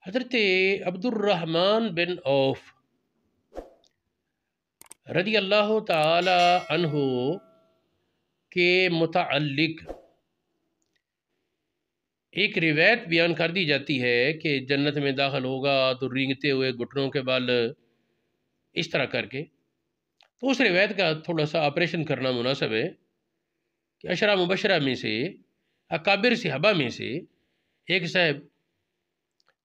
حضرت عبد الرحمن بن عوف رضی اللہ تعالی عنہ کے متعلق ایک روایت بیان کر دی جاتی ہے کہ جنت میں داخل ہوگا تو رینگتے ہوئے گھٹنوں کے بال اس طرح کر کے. تو اس روایت کا تھوڑا سا آپریشن کرنا مناسب ہے کہ عشرہ مبشرہ میں سے اکابر صحابہ میں سے ایک صاحب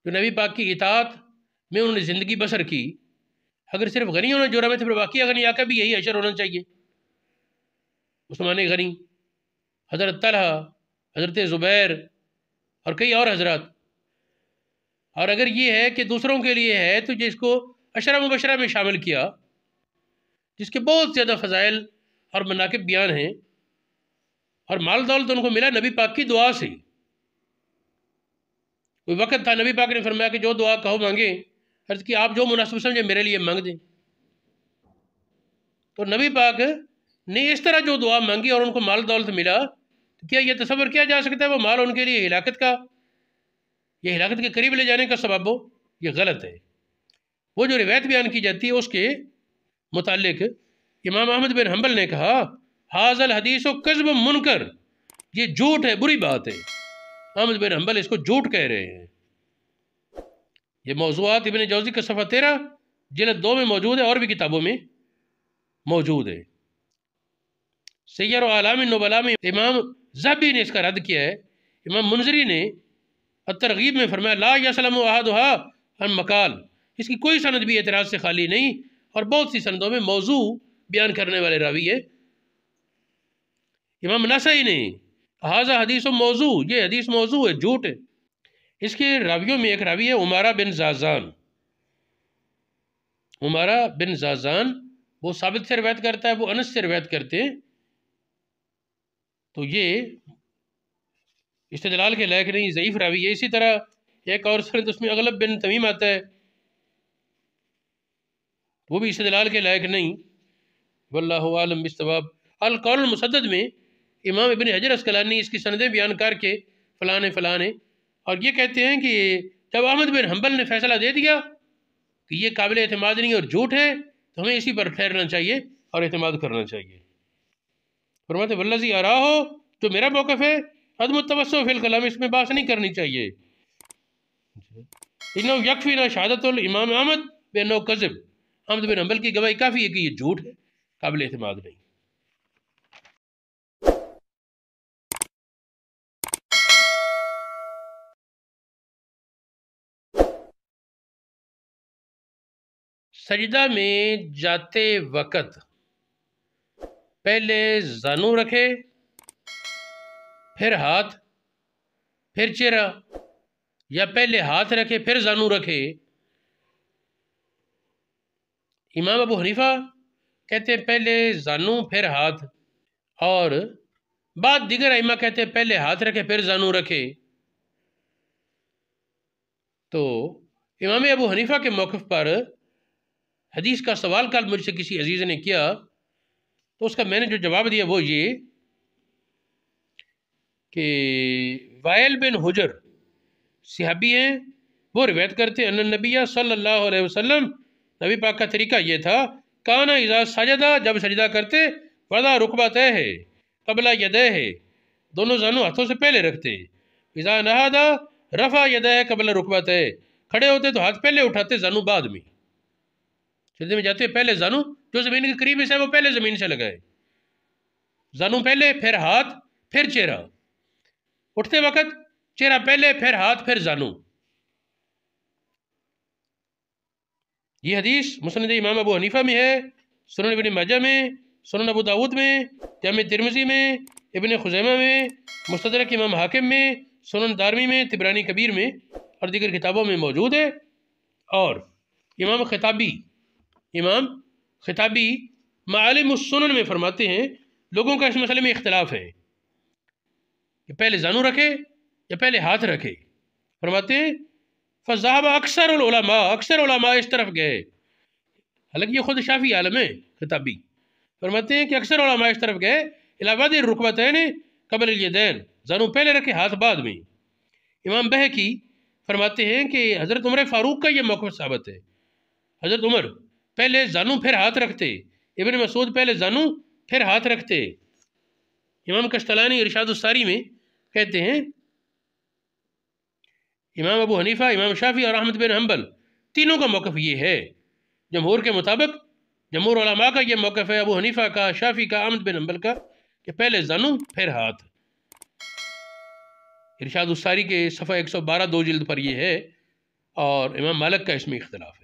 جو نبی پاک کی اطاعت میں انہوں نے زندگی بسر کی، اگر صرف غنی ہونا جرم ہے تو پھر باقی غنی کا بھی یہی اشر ہونا چاہیے. عثمان غنی، حضرت طلحہ، حضرت زبیر اور کئی اور حضرات. اور اگر یہ ہے کہ دوسروں کے لیے ہے تو جس کو عشرہ مبشرہ میں شامل کیا، جس کے بہت زیادہ فضائل اور مناقب بیان ہیں، اور مال دولت ان کو ملا نبی پاک کی دعا سے. کوئی وقت تھا نبی پاک نے فرمایا کہ جو دعا کہو مانگے، عرض کی آپ جو مناسب سمجھے میرے لیے مانگ دیں. تو نبی پاک نے اس طرح جو دعا مانگی اور ان کو مال دولت ملا، تو کیا یہ تصور کیا جا سکتا ہے وہ مال ان کے لیے ہلاکت کے قریب لے جانے کا سبب ہو؟ یہ غلط ہے. وہ جو روایت بیان کی جاتی ہے اس کے متعلق امام احمد بن حنبل نے کہا حاضل حدیث و کذب منکر، یہ جھوٹ ہے، بری بات ہے. احمد بن حنبل اس کو جھوٹ کہہ رہے ہیں. یہ موضوعات ابن جوزی کا صفحہ 13 جلد 2 میں موجود ہے، اور بھی کتابوں میں موجود ہے. سیر و اعلام النبلاء میں امام ذہبی نے اس کا رد کیا ہے. امام منذری نے الترغیب میں فرمایا لا یسلم احدها عن مقال، اس کی کوئی سند بھی اعتراض سے خالی نہیں، اور بہت سی سندوں میں موضوع بیان کرنے والے راوی ہے. امام نسائی نے ھذا حدیث موضوع، یہ حدیث موضوع ہے، جھوٹ ہے. اس کے راویوں میں ایک راوی ہے عمارہ بن زازان. عمارہ بن زازان وہ ثابت سے روایت کرتا ہے، وہ انس سے روایت کرتے ہیں. تو یہ استدلال کے لائق نہیں، ضعیف راوی ہے. اسی طرح ایک اور سند اس میں اغلب بن تمیم آتا ہے، وہ بھی استدلال کے لائق نہیں. واللہ عالم بالصواب. القول المسدد میں امام ابن حجر عسقلانی اس کی سندیں بیان کر کے فلانے اور یہ کہتے ہیں کہ جب احمد بن حنبل نے فیصلہ دے دیا کہ یہ قابل اعتماد نہیں اور جھوٹ ہے، تو ہمیں اسی پر ٹھہرنا چاہیے اور اعتماد کرنا چاہیے. فرماتے والذی اراہ، جو میرا موقف ہے عدم التوسع فی الکلام، اس میں بحث نہیں کرنی چاہیے. انہو یکفینا شہادت الامام احمد بانہ کذب، احمد بن حنبل کی گواہی کافی ہے کہ یہ جھوٹ ہے، قابل اعتماد نہیں. سجدہ میں جاتے وقت پہلے زانو رکھے، پھر ہاتھ، پھر چہرہ، یا پہلے ہاتھ رکھے پھر زانو رکھے. امام ابو حنیفہ کہتے ہیں پہلے زانو پھر ہاتھ، اور بعد دیگر ائمہ کہتے ہیں پہلے ہاتھ رکھے پھر زانو رکھے. تو امام ابو حنیفہ کے موقف پر حدیث کا سوال کل مجھ سے کسی عزیز نے کیا، تو اس کا میں نے جو جواب دیا وہ یہ کہ وائل بن حجر صحابی ہیں، وہ روایت کرتے ہیں ان النبی صلی اللہ علیہ وسلم، نبی پاک کا طریقہ یہ تھا کانا اذا سجدہ، جب سجدہ کرتے وضع رکبتیہ قبل یدیہ، دونوں زانو ہاتھوں سے پہلے رکھتے. اذا نہض رفع یدیہ قبل رکبتیہ، کھڑے ہوتے تو ہاتھ پہلے اٹھاتے زانو بعد میں. سجدے میں جاتے پہلے زانو جو زمین کے قریب ہے وہ پہلے زمین سے لگائے، زانو پہلے پھر ہاتھ پھر چہرہ. اٹھتے وقت چہرہ پہلے پھر ہاتھ پھر زانو. یہ حدیث مسند امام ابو حنیفہ میں ہے، سنن ابن ماجہ میں، سنن ابو داود میں، جامع ترمذی میں، ابن خزیمہ میں، مستدرک امام حاکم میں، سنن دارمی میں، طبرانی کبیر میں اور دیگر کتابوں میں موجود ہے. اور امام خطابی معالم السنن میں فرماتے ہیں لوگوں کا اس مسئلے میں اختلاف ہے کہ پہلے زانو رکھے یا پہلے ہاتھ رکھے. فرماتے ہیں فذهب اکثر علماء اس طرف گئے، حالانکہ یہ خود شافعی عالم ہے. خطابی فرماتے ہیں کہ اکثر علماء اس طرف گئے علاوہ رکبتین قبل الیدین، زانو پہلے رکھے ہاتھ بعد میں. امام بہقی فرماتے ہیں کہ حضرت عمر فاروق کا یہ موقف ثابت ہے. حضرت عمر پہلے زانو پھر ہاتھ رکھتے، ابن مسعود پہلے زانو پھر ہاتھ رکھتے. امام کشتلانی ارشاد الساری میں کہتے ہیں امام ابو حنیفہ، امام شافعی اور احمد بن حنبل تینوں کا موقف یہ ہے. جمہور کے مطابق، جمہور علماء کا یہ موقف ہے، ابو حنیفہ کا، شافعی کا، احمد بن حنبل کا، کہ پہلے زانو پھر ہاتھ. ارشاد الساری کے صفحہ 112 دو جلد پر یہ ہے، اور امام مالک کا اس میں اختلاف ہے.